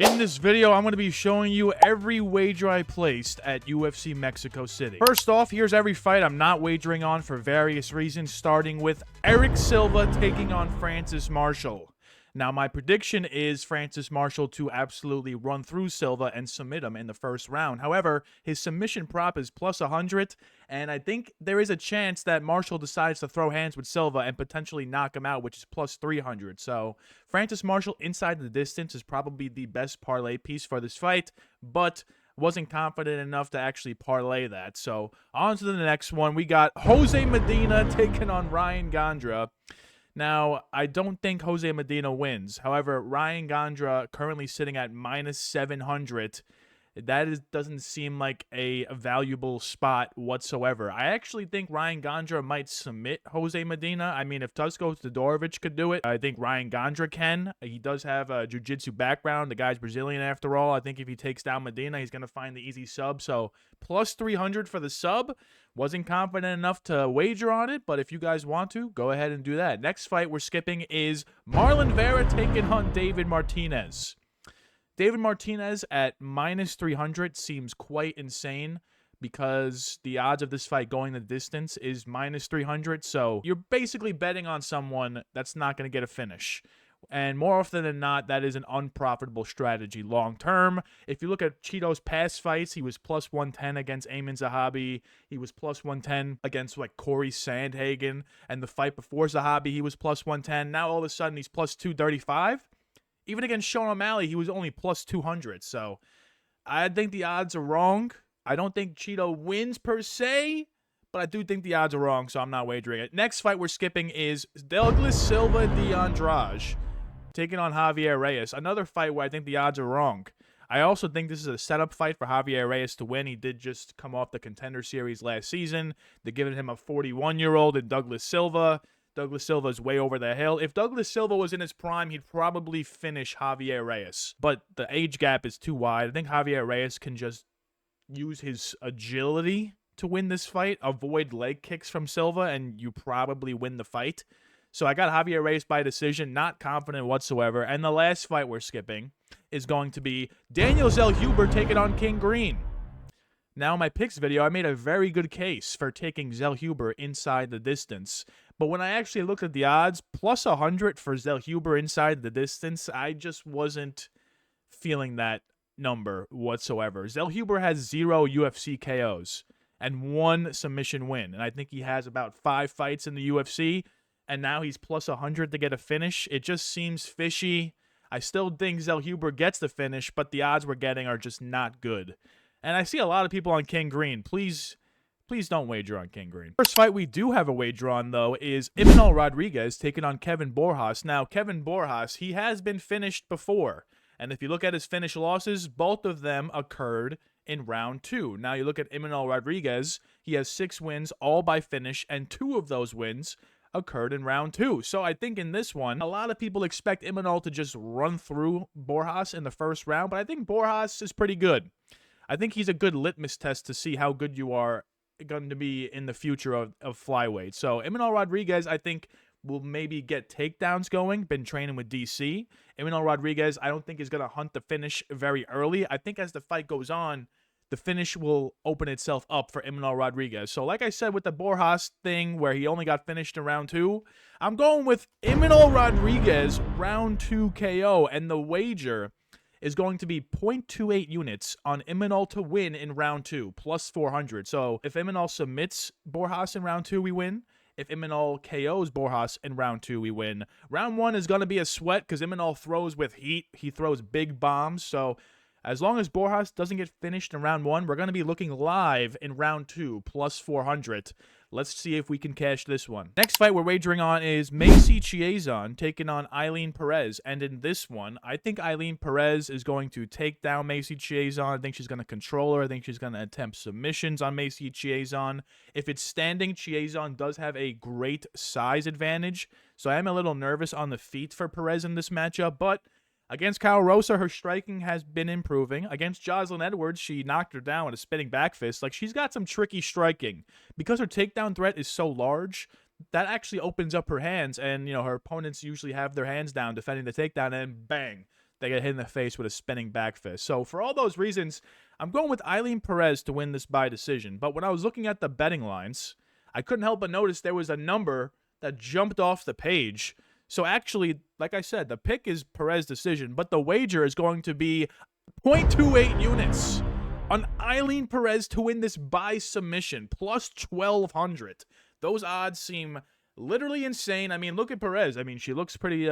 In this video, I'm going to be showing you every wager I placed at UFC Mexico City. First off, here's every fight I'm not wagering on for various reasons, starting with Erick Silva taking on Francis Marshall. Now, my prediction is Francis Marshall to absolutely run through Silva and submit him in the first round. However, his submission prop is plus 100, and I think there is a chance that Marshall decides to throw hands with Silva and potentially knock him out, which is plus 300. So, Francis Marshall inside the distance is probably the best parlay piece for this fight, but wasn't confident enough to actually parlay that. So, on to the next one. We got Jose Medina taking on Ryan Gondra. Now, I don't think Jose Medina wins. However, Ryan Gondra currently sitting at minus 700. That doesn't seem like a valuable spot whatsoever. I actually think Ryan Gondra might submit Jose Medina. I mean, if Tusko Todorovic could do it, I think Ryan Gondra can. He does have a jiu-jitsu background. The guy's Brazilian after all. I think if he takes down Medina, he's going to find the easy sub. So, plus 300 for the sub. Wasn't confident enough to wager on it, but if you guys want to, go ahead and do that. Next fight we're skipping is Marlon Vera taking on David Martinez. David Martinez at minus 300 seems quite insane because the odds of this fight going the distance is minus 300. So you're basically betting on someone that's not going to get a finish. And more often than not, that is an unprofitable strategy long term. If you look at Cheeto's past fights, he was plus 110 against Amin Zahabi. He was plus 110 against like Corey Sandhagen. And the fight before Zahabi, he was plus 110. Now all of a sudden, he's plus 235. Even against Sean O'Malley, he was only plus 200. So I think the odds are wrong. I don't think Cheeto wins per se, but I do think the odds are wrong, so I'm not wagering it. Next fight we're skipping is Douglas Silva de Andrade taking on Javier Reyes. Another fight where I think the odds are wrong. I also think this is a setup fight for Javier Reyes to win. He did just come off the Contender Series last season. They're giving him a 41-year-old in Douglas Silva. Douglas Silva is way over the hill. If Douglas Silva was in his prime, he'd probably finish Javier Reyes. But the age gap is too wide. I think Javier Reyes can just use his agility to win this fight, avoid leg kicks from Silva, and you probably win the fight. So I got Javier Reyes by decision, not confident whatsoever. And the last fight we're skipping is going to be Daniel Zellhuber taking on King Green. Now, in my picks video, I made a very good case for taking Zellhuber inside the distance. But when I actually looked at the odds, plus 100 for Zellhuber inside the distance, I just wasn't feeling that number whatsoever. Zellhuber has 0 UFC KOs and 1 submission win. And I think he has about 5 fights in the UFC. And now he's plus 100 to get a finish. It just seems fishy. I still think Zellhuber gets the finish, but the odds we're getting are just not good. And I see a lot of people on King Green. Please don't wager on King Green. First fight we do have a wager on, though, is Imanol Rodriguez taking on Kevin Borjas. Now, Kevin Borjas, he has been finished before. And if you look at his finish losses, both of them occurred in round 2. Now, you look at Imanol Rodriguez, he has 6 wins, all by finish, and 2 of those wins occurred in round 2. So I think in this one, a lot of people expect Imanol to just run through Borjas in the first round, but I think Borjas is pretty good. I think he's a good litmus test to see how good you are going to be in the future of flyweight. So Imanol Rodriguez, I think, will maybe get takedowns going. Been training with DC. Imanol Rodriguez, I don't think is going to hunt the finish very early. I think as the fight goes on, the finish will open itself up for Imanol Rodriguez. So like I said with the Borjas thing where he only got finished in round 2, I'm going with Imanol Rodriguez round 2 KO, and the wager is going to be 0.28 units on Imanol to win in round 2, plus 400. So if Imanol submits Borjas in round 2, we win. If Imanol KOs Borjas in round 2, we win. Round 1 is going to be a sweat because Imanol throws with heat. He throws big bombs. So as long as Borjas doesn't get finished in round 1, we're going to be looking live in round 2, plus 400. Let's see if we can cash this one. Next fight we're wagering on is Macy Chiasson taking on Ailin Perez. And in this one, I think Ailin Perez is going to take down Macy Chiasson. I think she's going to control her. I think she's going to attempt submissions on Macy Chiasson. If it's standing, Chiasson does have a great size advantage. So I am a little nervous on the feet for Perez in this matchup, but against Kyle Rosa, her striking has been improving. Against Jocelyn Edwards, she knocked her down with a spinning back fist. Like, she's got some tricky striking. Because her takedown threat is so large, that actually opens up her hands. And, you know, her opponents usually have their hands down defending the takedown, and bang, they get hit in the face with a spinning back fist. So for all those reasons, I'm going with Ailin Perez to win this by decision. But when I was looking at the betting lines, I couldn't help but notice there was a number that jumped off the page. So actually, like I said, the pick is Perez decision, but the wager is going to be 0.28 units on Ailin Perez to win this by submission, plus 1,200. Those odds seem literally insane. I mean, look at Perez. I mean, she looks pretty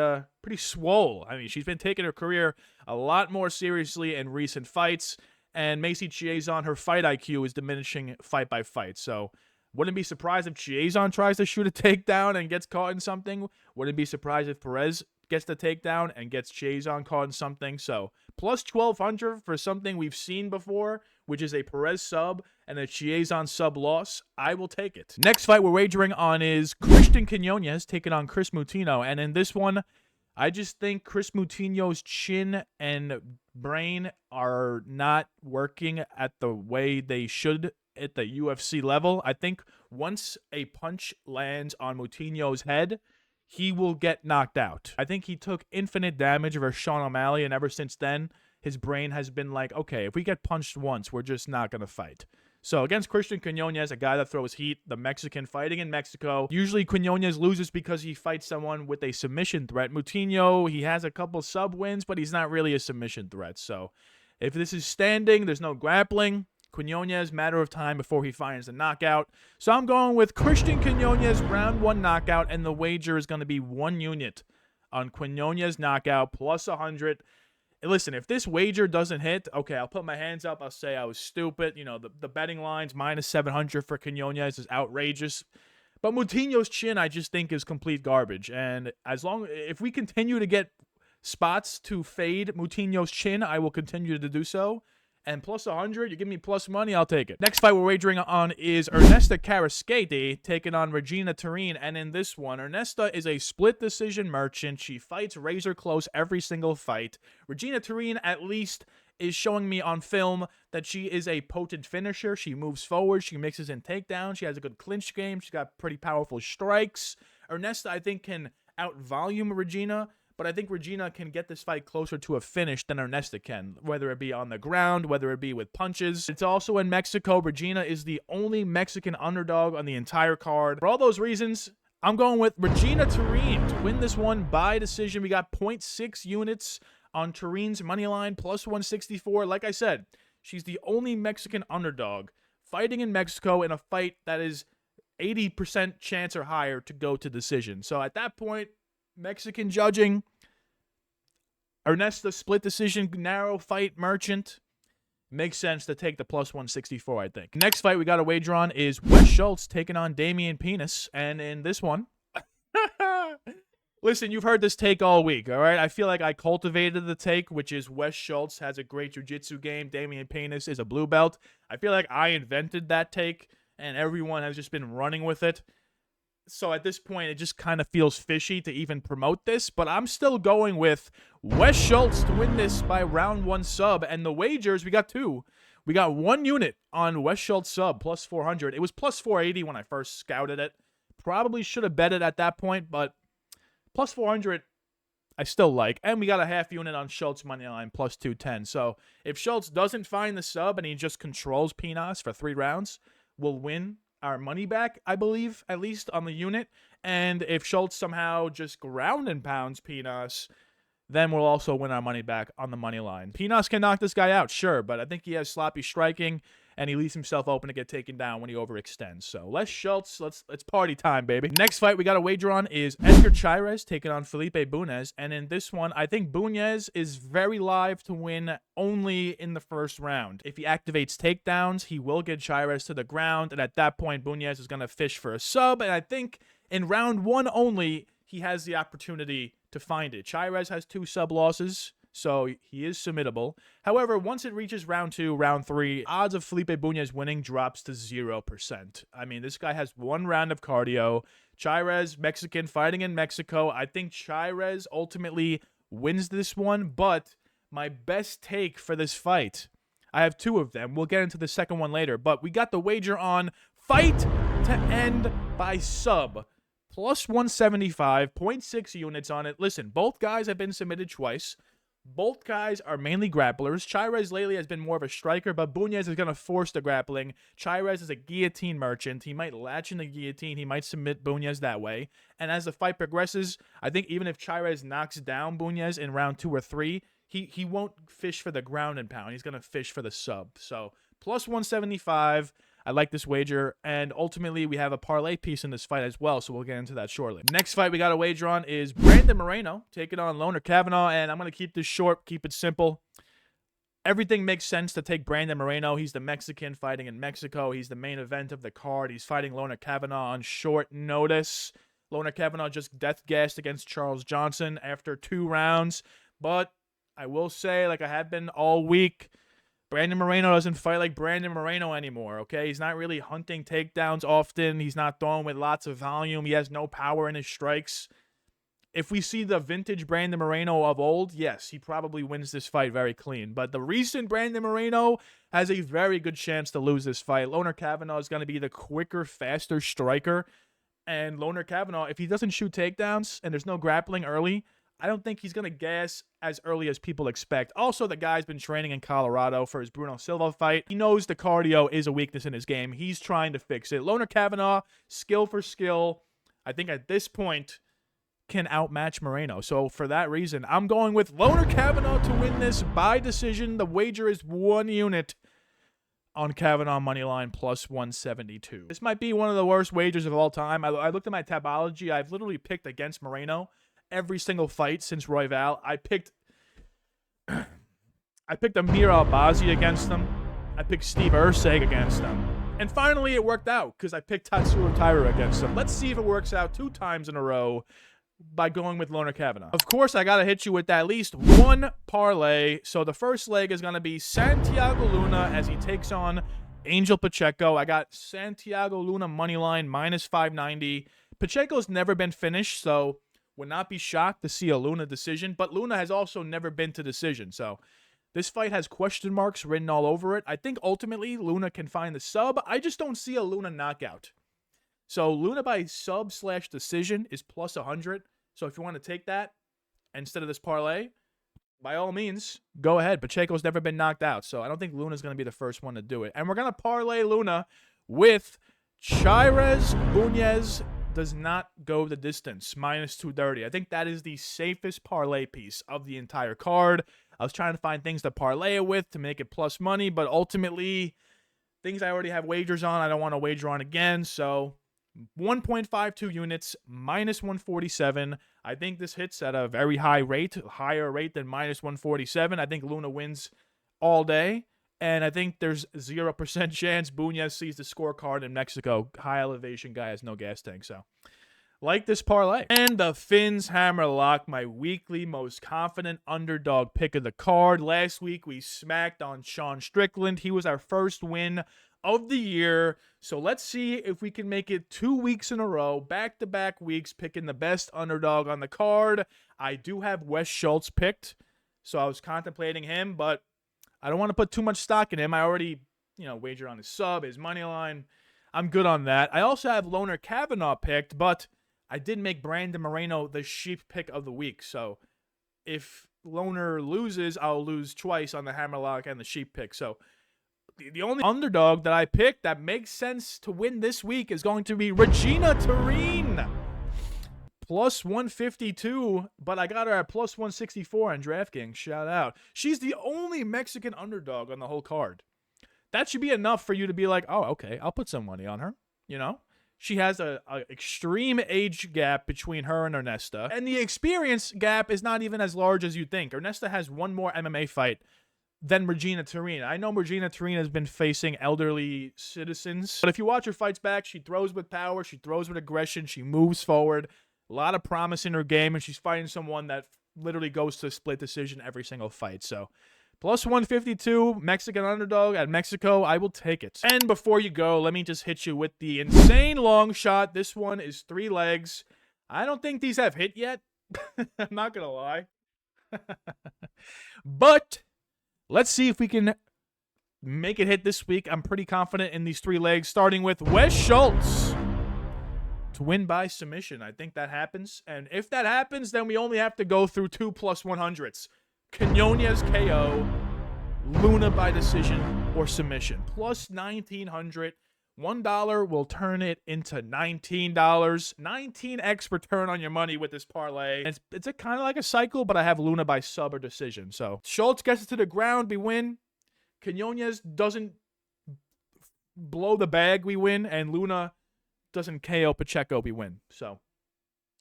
swole. I mean, she's been taking her career a lot more seriously in recent fights, and Macy Chiasson, her fight IQ is diminishing fight by fight. So wouldn't be surprised if Chiasson tries to shoot a takedown and gets caught in something. Wouldn't be surprised if Perez gets the takedown and gets Chiasson caught in something. So plus 1,200 for something we've seen before, which is a Perez sub and a Chiasson sub loss. I will take it. Next fight we're wagering on is Cristian Quinonez taking on Chris Moutinho. And in this one, I just think Chris Moutinho's chin and brain are not working at the way they should at the UFC level. I think once a punch lands on Moutinho's head, he will get knocked out. I think he took infinite damage versus Sean O'Malley, and ever since then, his brain has been like, okay, if we get punched once, we're just not going to fight. So against Cristian Quinonez, a guy that throws heat, the Mexican fighting in Mexico, usually Quinonez loses because he fights someone with a submission threat. Moutinho, he has a couple sub wins, but he's not really a submission threat. So if this is standing, there's no grappling. Quinonez, matter of time before he finds a knockout. So I'm going with Cristian Quinonez, round 1 knockout, and the wager is going to be 1 unit on Quinonez knockout, plus 100. Listen, if this wager doesn't hit, okay, I'll put my hands up. I'll say I was stupid. You know, the betting lines, minus 700 for Quinonez is outrageous. But Moutinho's chin, I just think, is complete garbage. And if we continue to get spots to fade Moutinho's chin, I will continue to do so. And plus 100, you give me plus money, I'll take it. Next fight we're wagering on is Ernesto Carrasquete taking on Regina Tarin. And in this one, Ernesto is a split decision merchant. She fights razor close every single fight. Regina Tarin, at least, is showing me on film that she is a potent finisher. She moves forward. She mixes in takedowns. She has a good clinch game. She's got pretty powerful strikes. Ernesto, I think, can out-volume Regina, but I think Regina can get this fight closer to a finish than Ernesto can, whether it be on the ground, whether it be with punches. It's also in Mexico. Regina is the only Mexican underdog on the entire card. For all those reasons, I'm going with Regina Tarin to win this one by decision. We got 0.6 units on Tarin's money line, plus 164. Like I said, she's the only Mexican underdog fighting in Mexico in a fight that is 80% chance or higher to go to decision. So at that point, Mexican judging, Ernesto split decision, narrow fight merchant. Makes sense to take the plus 164, I think. Next fight we got a wager on is Wes Schultz taking on Damian Penis. And in this one, listen, you've heard this take all week, all right? I feel like I cultivated the take, which is Wes Schultz has a great jiu-jitsu game. Damian Penis is a blue belt. I feel like I invented that take, and everyone has just been running with it. So at this point, it just kind of feels fishy to even promote this, but I'm still going with Wes Schultz to win this by round 1 sub. And the wagers, we got 2. We got 1 unit on Wes Schultz sub, plus 400. It was plus 480 when I first scouted it. Probably should have bet it at that point, but plus 400, I still like. And we got a half unit on Schultz money line, plus 210. So if Schultz doesn't find the sub and he just controls Pinas for 3 rounds, we'll win our money back, I believe, at least on the unit. And if Schultz somehow just ground and pounds Pinas, then we'll also win our money back on the money line. Pinas can knock this guy out, sure, but I think he has sloppy striking, and he leaves himself open to get taken down when he overextends. So let's Schultz, it's party time, baby. Next fight we got a wager on is Edgar Chairez taking on Felipe Bunes. And in this one, I think Bunes is very live to win only in the first round. If he activates takedowns, he will get Chairez to the ground, and at that point, Bunes is going to fish for a sub. And I think in round 1 only, he has the opportunity to find it. Chairez has 2 sub losses, so he is submittable. However, once it reaches round 2, round 3, odds of Felipe Bunes winning drops to 0%. I mean, this guy has 1 round of cardio. Chairez, Mexican, fighting in Mexico. I think Chairez ultimately wins this one, but my best take for this fight, I have 2 of them. We'll get into the second one later, but we got the wager on fight to end by sub. Plus 175, 0.6 units on it. Listen, both guys have been submitted twice. Both guys are mainly grapplers. Chairez lately has been more of a striker, but Bunes is going to force the grappling. Chairez is a guillotine merchant. He might latch in the guillotine. He might submit Bunes that way. And as the fight progresses, I think even if Chairez knocks down Bunes in round 2 or 3, he won't fish for the ground and pound. He's going to fish for the sub. So plus 175. I like this wager, and ultimately we have a parlay piece in this fight as well, so we'll get into that shortly. Next fight we got a wager on is Brandon Moreno taking on Lone'er Kavanagh, and I'm going to keep this short, keep it simple. Everything makes sense to take Brandon Moreno. He's the Mexican fighting in Mexico. He's the main event of the card. He's fighting Lone'er Kavanagh on short notice. Lone'er Kavanagh just death-gassed against Charles Johnson after 2 rounds, but I will say, like I have been all week, Brandon Moreno doesn't fight like Brandon Moreno anymore, okay? He's not really hunting takedowns often. He's not throwing with lots of volume. He has no power in his strikes. If we see the vintage Brandon Moreno of old, yes, he probably wins this fight very clean. But the recent Brandon Moreno has a very good chance to lose this fight. Lone'er Kavanagh is going to be the quicker, faster striker. And Lone'er Kavanagh, if he doesn't shoot takedowns and there's no grappling early, I don't think he's going to gas as early as people expect. Also, the guy's been training in Colorado for his Bruno Silva fight. He knows the cardio is a weakness in his game. He's trying to fix it. Lone'er Kavanagh, skill for skill, I think at this point can outmatch Moreno. So for that reason, I'm going with Lone'er Kavanagh to win this by decision. The wager is 1 unit on Kavanagh moneyline plus 172. This might be one of the worst wagers of all time. I looked at my tabology. I've literally picked against Moreno every single fight since Royval. I picked Amir Albazi against them. I picked Steve Urseg against them. And finally, it worked out because I picked Tatsuro Taira against them. Let's see if it works out 2 times in a row by going with Lone'er Kavanagh. Of course, I got to hit you with at least 1 parlay. So the first leg is going to be Santiago Luna as he takes on Angel Pacheco. I got Santiago Luna moneyline minus 590. Pacheco's never been finished, so would not be shocked to see a Luna decision, but Luna has also never been to decision, so this fight has question marks written all over it. I think ultimately Luna can find the sub. I just don't see a Luna knockout. So Luna by sub/decision is plus 100. So if you want to take that instead of this parlay, by all means, go ahead. Pacheco's never been knocked out, so I don't think Luna's going to be the first one to do it. And we're going to parlay Luna with Chairez Bunes does not go the distance, minus 230. I think that is the safest parlay piece of the entire card. I was trying to find things to parlay it with to make it plus money, but ultimately, things I already have wagers on, I don't want to wager on again, so 1.52 units, minus 147. I think this hits at a very high rate, higher rate than minus 147. I think Luna wins all day. And I think there's 0% chance Bunes sees the scorecard in Mexico. High elevation guy has no gas tank. So, like this parlay. And the Finz Hammer Lock, my weekly most confident underdog pick of the card. Last week, we smacked on Sean Strickland. He was our first win of the year. So, let's see if we can make it 2 weeks in a row, back-to-back weeks, picking the best underdog on the card. I do have Wes Schultz picked, so I was contemplating him, but I don't want to put too much stock in him. I already, wagered on his sub, his money line. I'm good on that. I also have Lone'er Kavanagh picked, but I did make Brandon Moreno the sheep pick of the week. So if Lone'er loses, I'll lose twice on the Hammerlock and the sheep pick. So the only underdog that I picked that makes sense to win this week is going to be Regina Tarin. Plus 152, but I got her at plus 164 on Draftkings. Shout out. She's the only Mexican underdog on the whole card. That should be enough for you to be like, oh, okay, I'll put some money on her. She has a extreme age gap between her and Ernesta, and the experience gap is not even as large as you think. Ernesta has 1 more MMA fight than Regina Tarin. I know Regina Tarin has been facing elderly citizens, but if you watch her fights back, she throws with power, she throws with aggression, she moves forward. A lot of promise in her game, and she's fighting someone that literally goes to a split decision every single fight. So, plus 152, Mexican underdog at Mexico, I will take it. And before you go, let me just hit you with the insane long shot. This one is 3 legs. I don't think these have hit yet. I'm not going to lie. But let's see if we can make it hit this week. I'm pretty confident in these 3 legs, starting with Wes Schultz to win by submission. I think that happens. And if that happens, then we only have to go through 2 plus 100s. Quinonez KO, Luna by decision or submission. Plus 1,900. $1 will turn it into $19. 19x return on your money with this parlay. It's a kind of like a cycle, but I have Luna by sub or decision. So Schultz gets it to the ground, we win. Quinonez doesn't blow the bag, we win. And Luna doesn't KO Pacheco, we win. So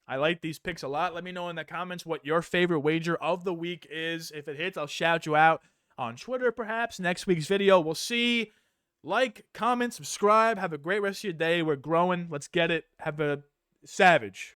I like these picks a lot. Let me know in the comments what your favorite wager of the week is. If it hits, I'll shout you out on Twitter perhaps. Next week's video, we'll see. Like, comment, subscribe. Have a great rest of your day. We're growing. Let's get it. Have a savage.